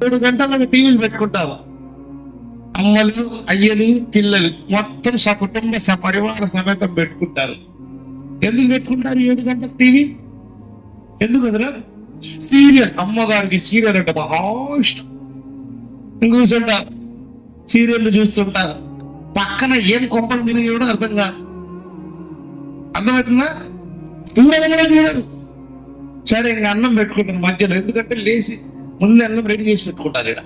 7 గంటలకు టీవీలు పెట్టుకుంటారు. అమ్మలు, అయ్యలు, పిల్లలు మొత్తం సకుటుంబ సపరివార సమేతం పెట్టుకుంటారు. ఎందుకు పెట్టుకుంటారు 7 గంటలకు టీవీ? ఎందుకు వదరా? సీరియల్. అమ్మగారికి సీరియల్ అంటే మహా ఇష్టం. కూర్చుంటా సీరియల్ చూస్తుంటా. పక్కన ఏం కొంపలు మీరు కూడా అర్థం కాదు. అర్థమవుతుందా? చూడరు. సరే ఇంకా అన్నం పెట్టుకుంటాను మధ్యలో. ఎందుకంటే లేచి ముందు అన్నం రెడీ చేసి పెట్టుకుంటారు. ఇక్కడ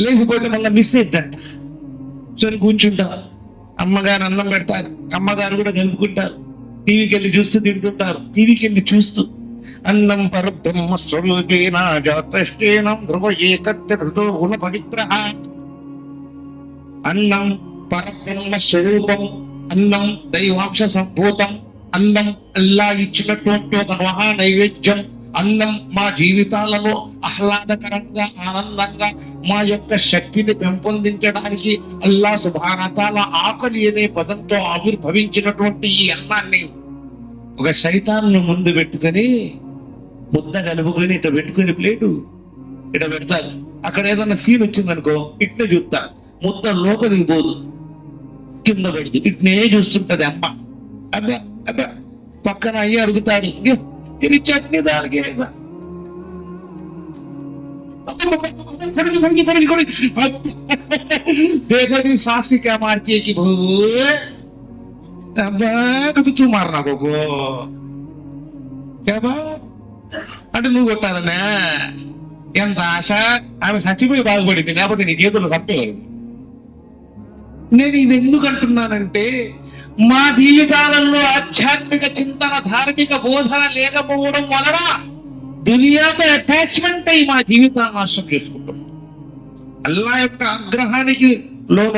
లేకపోతే మళ్ళీ మిస్ అయ్యిందంట. సరే కూర్చుంటా. అమ్మగారు అన్నం పెడతారు. అమ్మగారు కూడా కలుపుకుంటారు. టీవీకి వెళ్ళి చూస్తూ తింటుంటారు. టీవీకి వెళ్ళి చూస్తూ అన్నం పరబ్రహ్మ స్వరూపేణ జాతశ్చేనం ధ్రువ ఏకృతో గుణ పవిత్ర. అన్నం పరబ్రహ్మ స్వరూపం, అన్నం దైవాంశ సంభూతం, అన్నం అల్లా ఇచ్చినటువంటి ఒక మహా నైవేద్యం. అన్నం మా జీవితాలలో ఆహ్లాదకరంగా, ఆనందంగా మా యొక్క శక్తిని పెంపొందించడానికి అల్లా సుబ్హానహు వ తఆలా ఆకలి అనే పదంతో ఆవిర్భవించినటువంటి ఈ అన్నాన్ని ఒక శైతాన్ని ముందు పెట్టుకొని ముద్ద కలుపుకొని ఇట్లా పెట్టుకొని ప్లేటు ఇట్లా పెడతారు. అక్కడ ఏదన్నా సీన్ వచ్చిందనుకో ఇట్నే చూస్తా. ముద్ద లోపలికి పోదు, కింద పెడుతూ ఇట్నే చూస్తుంటది అమ్మ. అబ్బా అబ్బా. పక్కన అయ్యి అడుగుతాడు, ఇది చట్నీ దానికి सास की क्या मारती है कि तू मारना को क्या అంటే నువ్వు కొట్టాలనే ఎంత ఆశ. ఆమె చచ్చిపోయి బాగుపడింది, లేకపోతే నీ చేతుల్లో తప్పేవాడు. నేను ఇది ఎందుకు అంటున్నానంటే, మా జీవితాలలో ఆధ్యాత్మిక చింతన, ధార్మిక బోధన లేకపోవడం వలన దునియాతో అటాచ్మెంట్ అయ్యి మా జీవితాన్ని నాశనం చేసుకుంటాం. అల్లా యొక్క ఆగ్రహానికి లోను